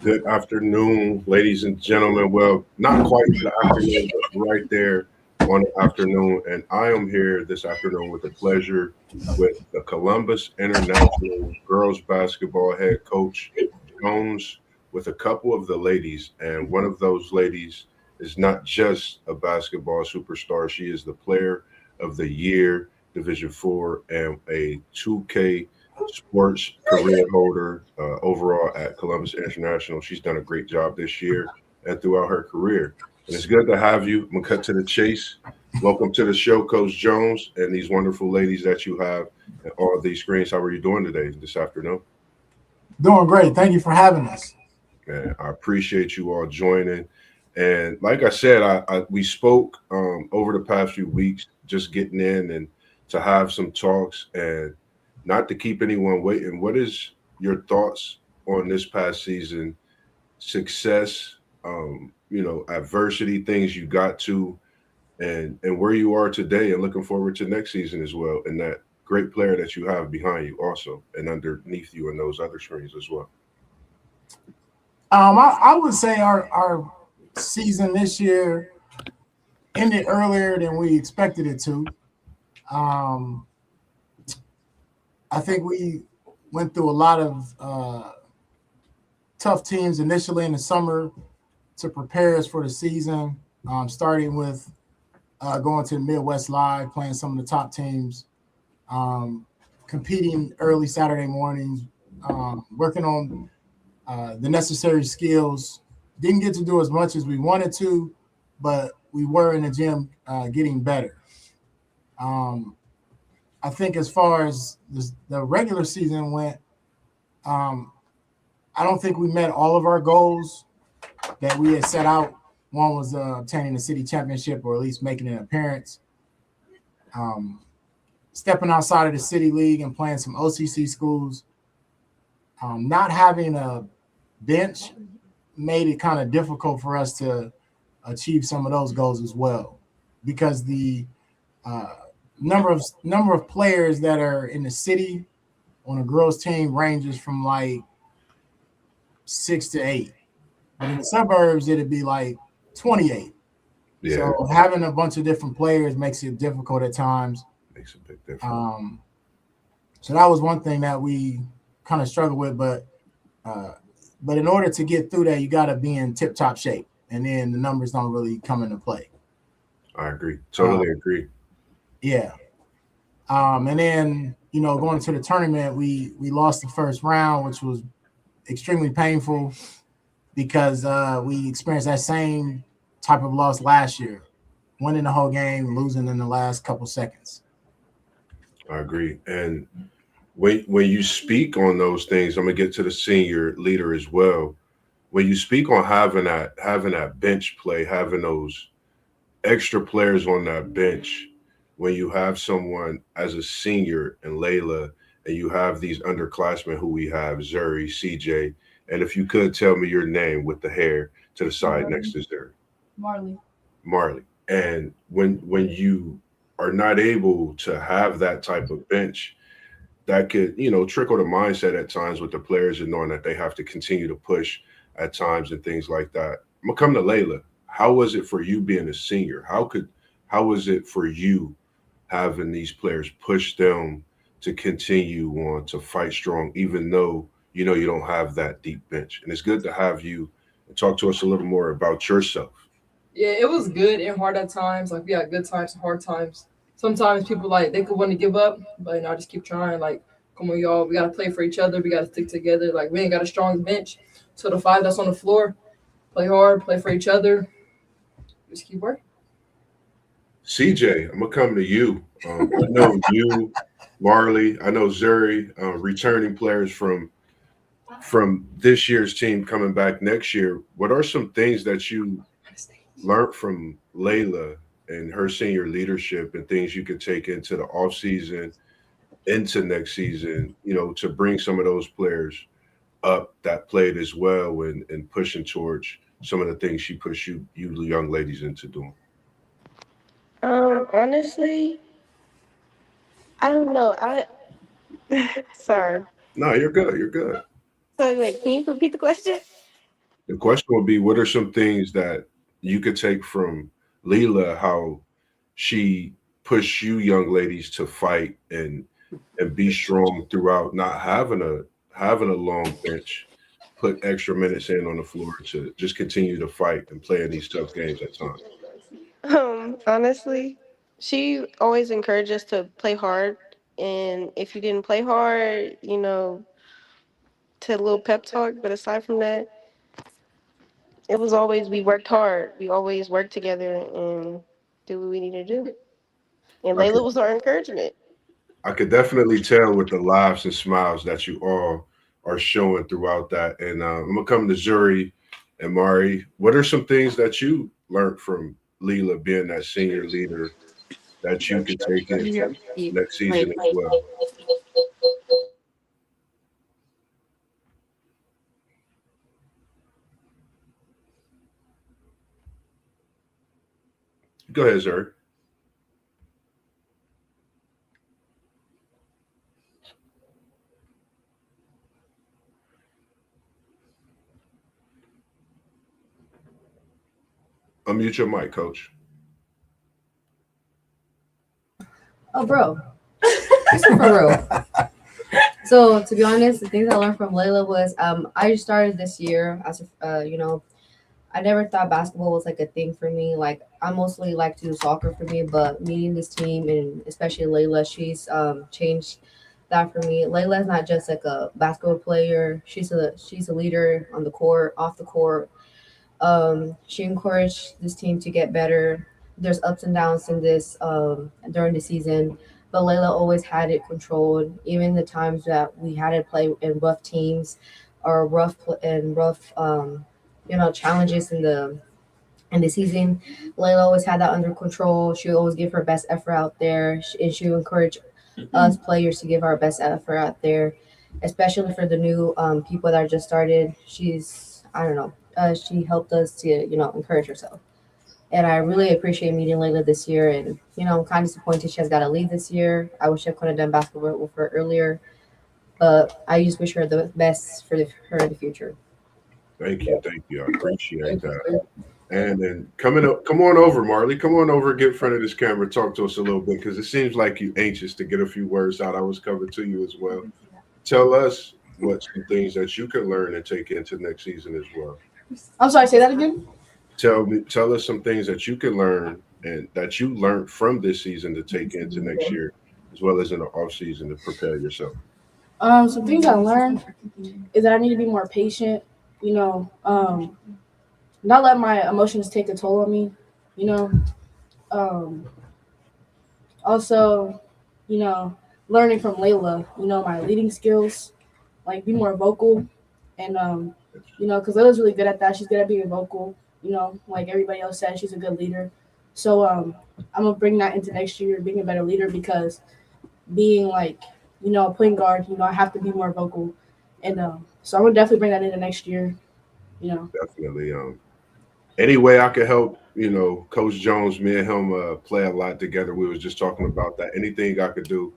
Good afternoon, ladies and gentlemen. Well, not quite the afternoon, but right there on the afternoon. And I am here this afternoon with the pleasure with the Columbus International girls basketball head coach Jones with a couple of the ladies. And one of those ladies is not just a basketball superstar, she is the player of the year, Division Four, and a 2K sports career holder overall at Columbus International. She's done a great job this year and throughout her career. And it's good to have you. I'm going to cut to the chase. Welcome to the show, Coach Jones, and these wonderful ladies that you have and all of these screens. How are you doing today, this afternoon? Doing great. Thank you for having us. And I appreciate you all joining. And like I said, we spoke over the past few weeks, just getting in and to have some talks and not to keep anyone waiting. What is your thoughts on this past season? Success, adversity, things you got to, and where you are today, and looking forward to next season as well, and that great player that you have behind you also, and underneath you in those other screens as well. I would say our season this year ended earlier than we expected it to. Um, I think we went through a lot of tough teams initially in the summer to prepare us for the season, starting with going to the Midwest Live, playing some of the top teams, um, competing early Saturday mornings, working on the necessary skills. Didn't get to do as much as we wanted to, but we were in the gym getting better. Um, I think as far as the regular season went, um, I don't think we met all of our goals that we had set out. One was obtaining the city championship or at least making an appearance. Um, Stepping outside of the city league and playing some OCC schools. Not having a bench made it kind of difficult for us to achieve some of those goals as well, because the uh, number of players that are in the city on a girls team ranges from like 6 to 8, but in the suburbs it'd be like 28. Yeah, So having a bunch of different players makes it difficult at times. makes a big difference. Um, so that was one thing that we kind of struggled with, uh, but in order to get through that, you got to be in tip top shape, and then the numbers don't really come into play. I agree. Uh, Totally agree. yeah, and then going to the tournament, we lost the first round, which was extremely painful because we experienced that same type of loss last year, winning the whole game, losing in the last couple seconds. I agree. And when you speak on those things, I'm gonna get to the senior leader as well. When you speak on having that bench play, having those extra players on that bench, when you have someone as a senior and Layla, and you have these underclassmen who we have, Zuri, CJ, and if you could tell me your name with the hair to the side next Marley. to Zuri, Marley. Marley. And when you are not able to have that type of bench, that could trickle the mindset at times with the players and knowing that they have to continue to push at times and things like that. I'm gonna come to Layla. How was it for you being a senior? How was it for you having these players push them to continue on to fight strong, even though you don't have that deep bench? And it's good to have you and talk to us a little more about yourself. Yeah, it was good and hard at times. Like we had good times and hard times. Sometimes people like they could want to give up, but I just keep trying. Like, come on, y'all, we gotta play for each other. We gotta stick together. Like we ain't got a strong bench, so the five that's on the floor, play hard, play for each other. Just keep working. CJ, I'm gonna come to you. I know you, Marley. I know Zuri, returning players from this year's team coming back next year. What are some things that you learned from Layla and her senior leadership, and things you could take into the off season, into next season? To bring some of those players up that played as well, and pushing towards some of the things she pushed you young ladies into doing. Honestly, I don't know. Sorry. No, you're good. You're good. So, wait, can you repeat the question? The question would be, what are some things that you could take from Leela, how she pushed you young ladies to fight and be strong throughout not having a long bench, put extra minutes in on the floor to just continue to fight and play in these tough games at times. Honestly, she always encouraged us to play hard. And if you didn't play hard, to a little pep talk. But aside from that, it was always we worked hard. We always worked together and do what we need to do. And I could, Layla was our encouragement. I could definitely tell with the laughs and smiles that you all are showing throughout that. And I'm gonna come to Zuri and Mari. What are some things that you learned from Leela being that senior leader that you can take into next season as well? Go ahead, Zuri. Unmute your mic, Coach. Oh, bro. This is for real. So to be honest, the things I learned from Layla was I started this year as a I never thought basketball was like a thing for me. Like I mostly like to do soccer for me, but meeting this team and especially Layla, she's changed that for me. Layla is not just like a basketball player. She's a leader on the court, off the court. She encouraged this team to get better. There's ups and downs in this during the season, but Layla always had it controlled. Even the times that we had to play in rough teams or rough challenges in the season, Layla always had that under control. She would always give her best effort out there, and she would encourage us players to give our best effort out there, especially for the new people that just started. She's I don't know. She helped us to encourage herself, and I really appreciate meeting Layla this year. And I'm kind of disappointed she has got to leave this year. I wish I could have done basketball with her earlier, but I just wish her the best for her in the future. Thank you, thank you. I appreciate that. And then come on over, Marley. Come on over, get in front of this camera, talk to us a little bit, because it seems like you're anxious to get a few words out. I was coming to you as well. Tell us what some things that you can learn and take into next season as well. I'm sorry, say that again. Tell us some things that you can learn and that you learned from this season to take into next year, as well as in the off season to prepare yourself. Some things I learned is that I need to be more patient, not let my emotions take a toll on me, you know. Also, learning from Layla, my leading skills, like be more vocal and because Layla's really good at that. She's good at being vocal, like everybody else said, she's a good leader. So I'm gonna bring that into next year, being a better leader, because being like, a point guard, I have to be more vocal. And so I'm gonna definitely bring that into next year, Definitely. Any way I could help, Coach Jones, me and him play a lot together. We was just talking about that. Anything I could do,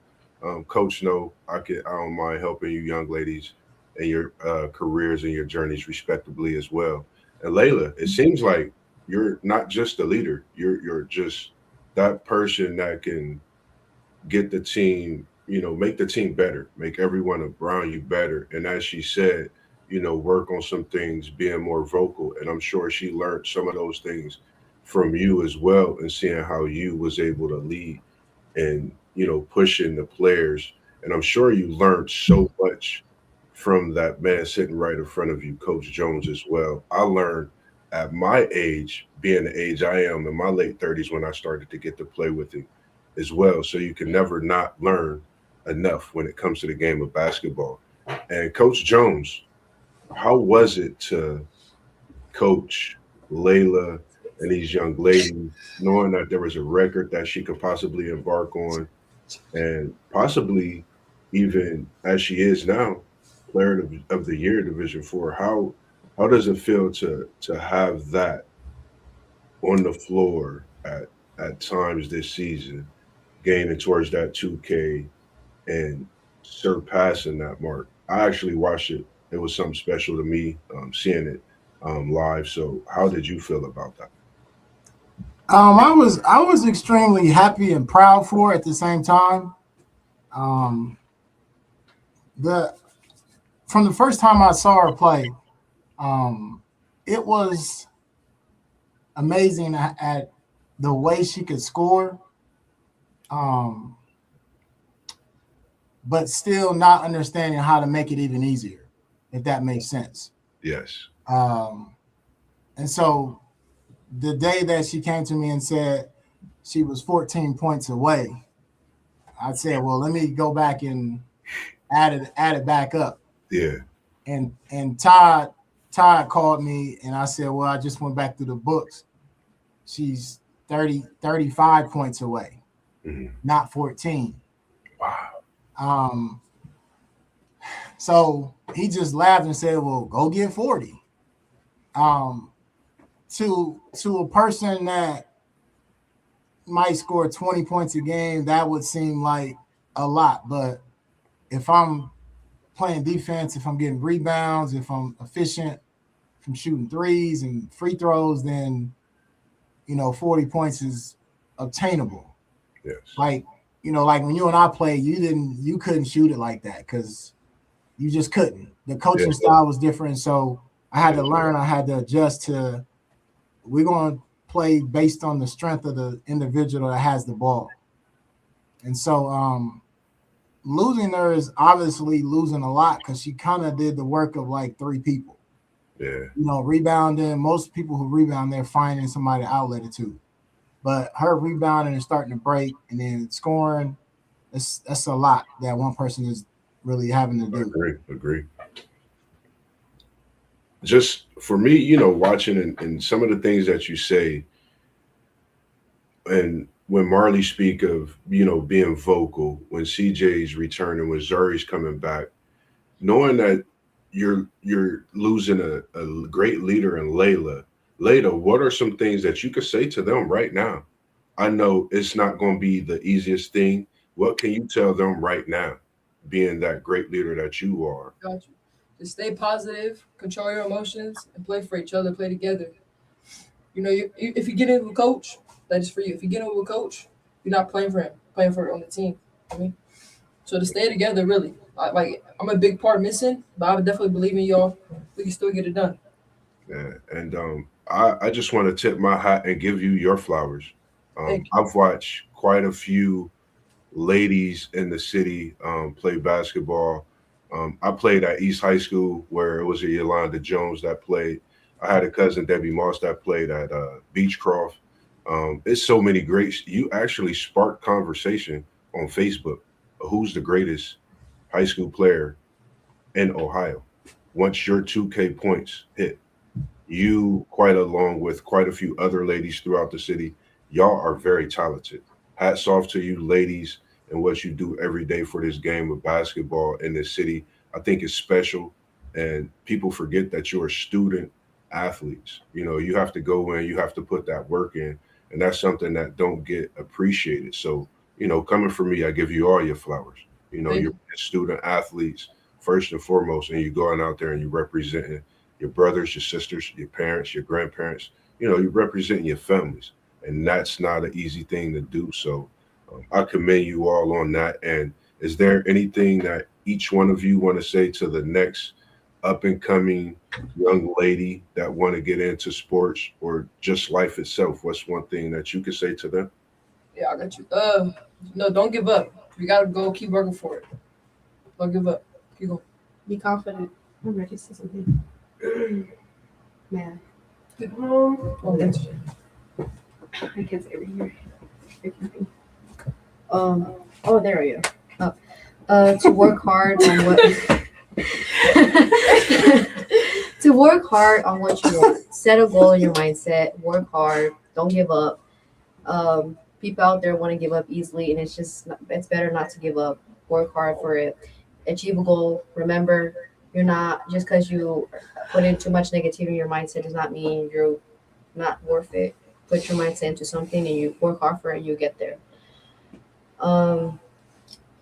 Coach, I don't mind helping you young ladies and your careers and your journeys respectively as well. And Layla, it seems like you're not just a leader. You're just that person that can get the team, make the team better, make everyone around you better. And as she said, work on some things, being more vocal. And I'm sure she learned some of those things from you as well, and seeing how you was able to lead and, pushing the players. And I'm sure you learned so much from that man sitting right in front of you, Coach Jones, as well. I learned at my age, being the age I am in my late 30s when I started to get to play with him as well. So you can never not learn enough when it comes to the game of basketball. And Coach Jones, how was it to coach Layla and these young ladies, knowing that there was a record that she could possibly embark on, and possibly even as she is now, player of the year, Division IV? How does it feel to have that on the floor at times this season, gaining towards that 2K and surpassing that mark? I actually watched it It was something special to me seeing it live. So, how did you feel about that? I was extremely happy and proud for her at the same time. Um, the from the first time I saw her play, um, it was amazing at the way she could score, um, but still not understanding how to make it even easier, if that makes sense. Yes. Um, and so the day that she came to me and said she was 14 points away, I said, "Well, let me go back and add it back up." Yeah. And Todd called me and I said, "Well, I just went back through the books. She's 35 points away, Mhm. not 14." Wow. Um, so he just laughed and said, "Well, go get 40." Um, to a person that might score 20 points a game, that would seem like a lot. But if I'm playing defense, if I'm getting rebounds, if I'm efficient from shooting threes and free throws, then 40 points is obtainable. Yes. Like, like when you and I played, you couldn't shoot it like that because you just couldn't. The coaching style was different. So I had to learn, I had to adjust to, we're going to play based on the strength of the individual that has the ball. And so losing her is obviously losing a lot because she kind of did the work of like three people. Yeah. Rebounding. Most people who rebound, they're finding somebody to outlet it to. But her rebounding and starting to break and then scoring, that's a lot that one person is really having to do. Agree. Just for me, watching and some of the things that you say, and when Marley speak of, being vocal, when CJ's returning, when Zuri's coming back, knowing that you're losing a great leader in Layla. Layla, what are some things that you could say to them right now? I know it's not going to be the easiest thing. What can you tell them right now, being that great leader that you are? Got you. Just stay positive, control your emotions, and play for each other. Play together. If you get in with a coach, that is for you. If you get in with a coach, you're not playing for him, playing for on the team. So to stay together, really. I'm a big part missing, but I would definitely believe in y'all. We can still get it done. Yeah, and I just want to tip my hat and give you your flowers. Thank you. I've watched quite a few ladies in the city play basketball. I played at East High School where it was a Yolanda Jones that played. I had a cousin, Debbie Moss, that played at Beechcroft. It's so many greats. You actually sparked conversation on Facebook of who's the greatest high school player in Ohio. Once your 2K points hit, you, quite along with quite a few other ladies throughout the city, y'all are very talented. Hats off to you, ladies, and what you do every day for this game of basketball in this city. I think it's special, and people forget that you're student athletes. You have to go in, you have to put that work in, and that's something that don't get appreciated. So, coming from me, I give you all your flowers. You're student athletes first and foremost, and you're going out there and you're representing your brothers, your sisters, your parents, your grandparents. You're representing your families, and that's not an easy thing to do. So I commend you all on that. And is there anything that each one of you want to say to the next up and coming young lady that want to get into sports or just life itself? What's one thing that you could say to them? Yeah, I got you. No, don't give up. You gotta go keep working for it. Don't give up. Keep going. Be confident. I'm ready to say something. Man. Oh, that's it. I can't say every year. Oh, there we go. To work hard on what to work hard on what you want. Set a goal in your mindset. Work hard. Don't give up. People out there want to give up easily, and it's better not to give up. Work hard for it. Achieve a goal. Remember, you're not just because you put in too much negativity in your mindset does not mean you're not worth it. Put your mindset into something and you work hard for it and you get there.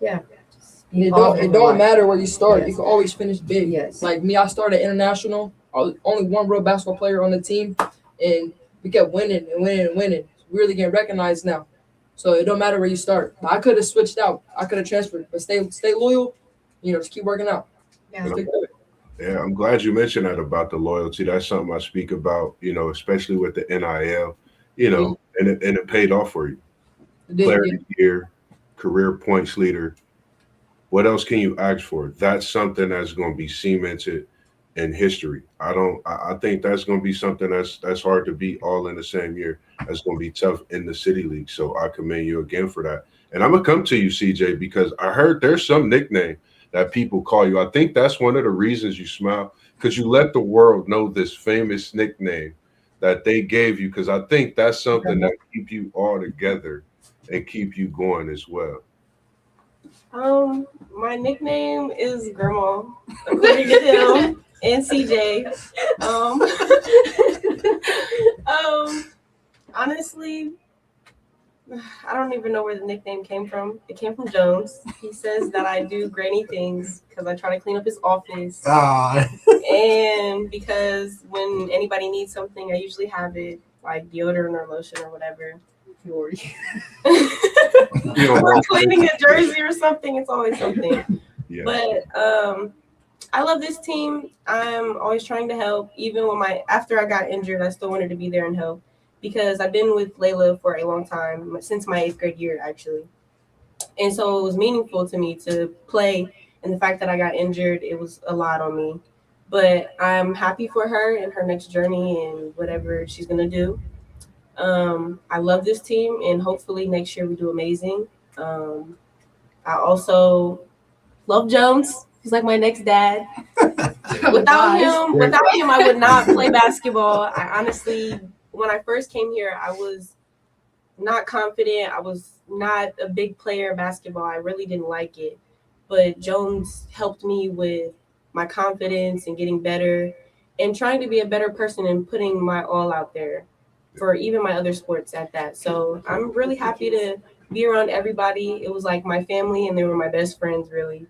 Yeah, just It don't matter where you start. Yes. You can always finish big. Yes. Like me, I started international. I was only one real basketball player on the team, and we kept winning and winning and winning. We're really getting recognized now. So it don't matter where you start. I could have switched out. I could have transferred, but stay loyal. Just keep working out. Yeah. Stick to it. Yeah, I'm glad you mentioned that about the loyalty. That's something I speak about, especially with the NIL, and it paid off for you. It did, Player yeah. of the year, career points leader. What else can you ask for? That's something that's going to be cemented in history. I think that's going to be something that's hard to beat all in the same year. That's going to be tough in the city league. So I commend you again for that. And I'm gonna come to you, CJ, because I heard there's some nickname that people call you. I think that's one of the reasons you smile, because you let the world know this famous nickname that they gave you, because I think that's something that keep you all together and keep you going as well. My nickname is Grandma, according to them and CJ. Honestly, I don't even know where the nickname came from. It came from Jones. He says that I do granny things because I try to clean up his office. And because when anybody needs something, I usually have it, like deodorant or lotion or whatever. Or cleaning a jersey or something, it's always something. Yeah. But I love this team. I'm always trying to help. Even when after I got injured, I still wanted to be there and help, because I've been with Layla for a long time, since my 8th grade year, actually. And so it was meaningful to me to play, and the fact that I got injured, it was a lot on me. But I'm happy for her and her next journey and whatever she's going to do. I love this team, and hopefully next year we do amazing. I also love Jones. He's like my next dad. Without him, I would not play basketball. I honestly, when I first came here, I was not confident. I was not a big player of basketball. I really didn't like it. But Jones helped me with my confidence and getting better and trying to be a better person and putting my all out there for even my other sports at that. So I'm really happy to be around everybody. It was like my family, and they were my best friends, really.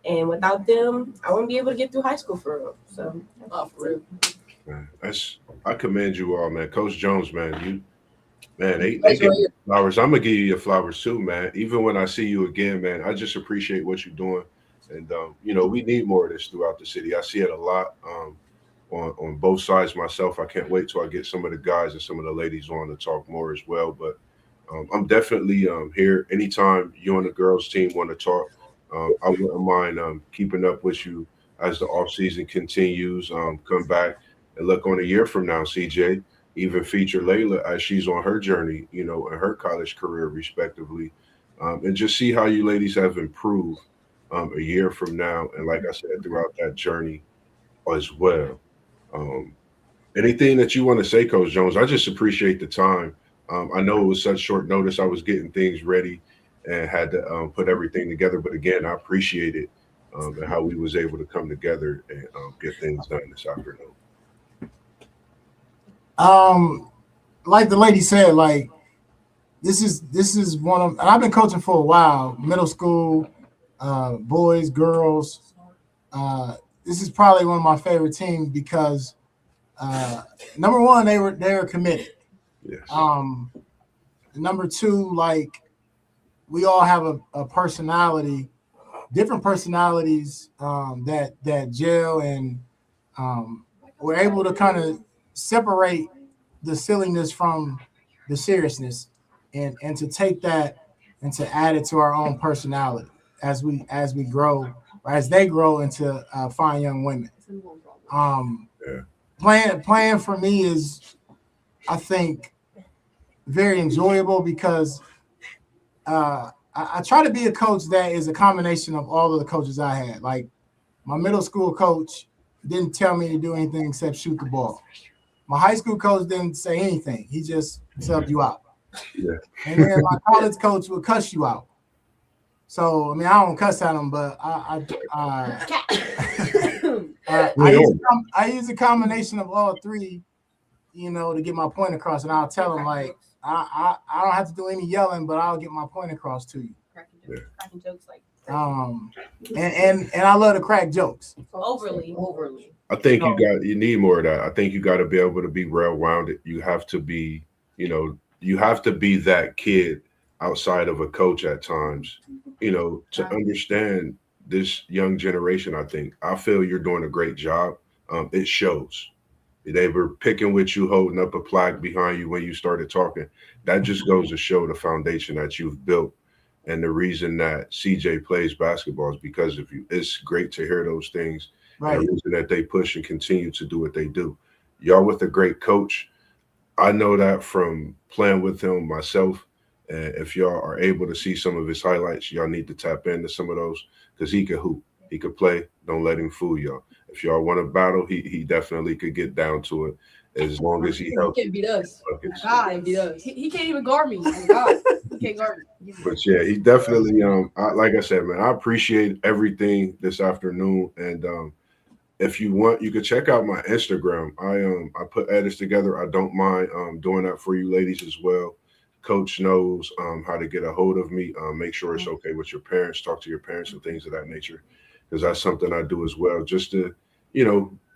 And without them, I wouldn't be able to get through high school for real. So, For real. Man, I commend you all, man. Coach Jones, man, they That's give right. you flowers. I'm gonna give you your flowers too, man. Even when I see you again, man, I just appreciate what you're doing. And we need more of this throughout the city. I see it a lot on both sides myself. I can't wait till I get some of the guys and some of the ladies on to talk more as well. But I'm definitely here anytime you and the girls team want to talk. I wouldn't mind keeping up with you as the off season continues. Come back and look on a year from now, CJ. Even feature Layla as she's on her journey, in her college career, respectively, and just see how you ladies have improved a year from now. And like I said, throughout that journey as well. Anything that you want to say, Coach Jones? I just appreciate the time. I know it was such short notice. I was getting things ready and had to put everything together. But again, I appreciate it and how we was able to come together and get things done this afternoon. Like the lady said, like this is one of, and I've been coaching for a while, middle school, boys, girls. This is probably one of my favorite teams because number one, they were committed. Yes. Number two, like we all have a personality, different personalities that gel, and we're able to kind of separate the silliness from the seriousness, and to take that and to add it to our own personality as we grow, or as they grow into fine young women. Playing for me is, I think, very enjoyable because I try to be a coach that is a combination of all of the coaches I had. Like my middle school coach didn't tell me to do anything except shoot the ball. My high school coach didn't say anything. He just subbed you out. Yeah. And then my college coach would cuss you out. So, I mean, I don't cuss at him, but I use a combination of all three, to get my point across. And I'll tell him, like, I don't have to do any yelling, but I'll get my point across to you. cracking jokes like And I love to crack jokes. Overly. I think you need more of that. I think you got to be able to be well-rounded. You have to be, you have to be that kid outside of a coach at times, to understand this young generation. I feel you're doing a great job. It shows. They were picking with you, holding up a plaque behind you when you started talking. That just goes to show the foundation that you've built. And the reason that CJ plays basketball is because of you. It's great to hear those things. Right. And the reason that they push and continue to do what they do. Y'all with a great coach. I know that from playing with him myself. And if y'all are able to see some of his highlights, y'all need to tap into some of those because he could hoop. He could play. Don't let him fool y'all. If y'all want to battle, he definitely could get down to it as long as he helps. He can't beat us. Buckets. God, can't beat us. He can't even guard me. Oh, God, he can't guard me. But yeah, he definitely like I said, man, I appreciate everything this afternoon. And if you want, you can check out my Instagram. I put edits together. I don't mind doing that for you ladies as well. Coach knows how to get a hold of me. Make sure it's okay with your parents. Talk to your parents and things of that nature, because that's something I do as well, just to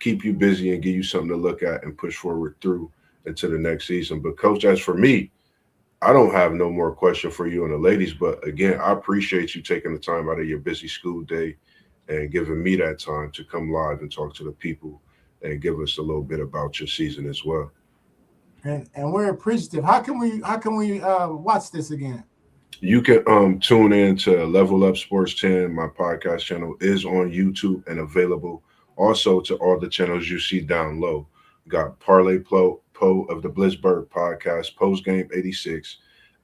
keep you busy and give you something to look at and push forward through into the next season. But Coach, as for me, I don't have no more question for you and the ladies. But again, I appreciate you taking the time out of your busy school day and giving me that time to come live and talk to the people and give us a little bit about your season as well. And we're appreciative. How can we watch this again? You can tune in to Level Up Sports 10. My podcast channel is on YouTube and available also to all the channels you see down low. We got Parlay Poe of the Blitzburg podcast, Post Game 86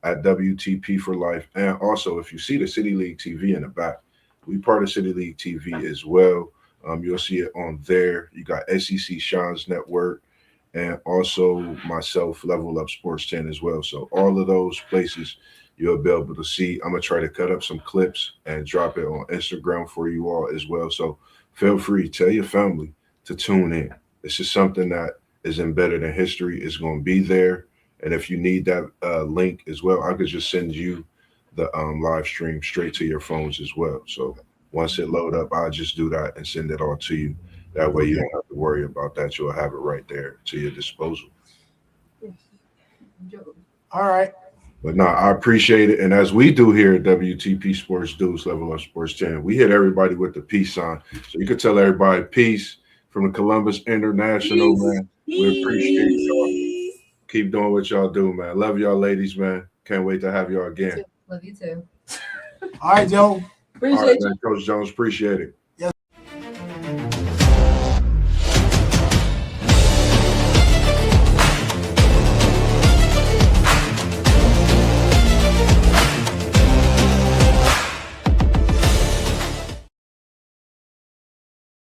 at WTP for Life. And also, if you see the City League TV in the back, we part of City League TV as well. You'll see it on there. You got SEC Sean's Network and also myself, Level Up Sports 10 as well. So all of those places you'll be able to see. I'm going to try to cut up some clips and drop it on Instagram for you all as well. So feel free, tell your family to tune in. This is something that is embedded in history. It's going to be there. And if you need that link as well, I could just send you the live stream straight to your phones as well. So once it load up, I'll just do that and send it all to you. That way you don't have to worry about that. You'll have it right there to your disposal. All right. But no, I appreciate it. And as we do here at WTP Sports Dudes, Level Up Sports 10, we hit everybody with the peace sign. So you can tell everybody peace from the Columbus International, man. We appreciate y'all. Keep doing what y'all do, man. Love y'all ladies, man. Can't wait to have y'all again. Love you too. All right, Joe. Appreciate All right, you. man. Coach Jones, appreciate it.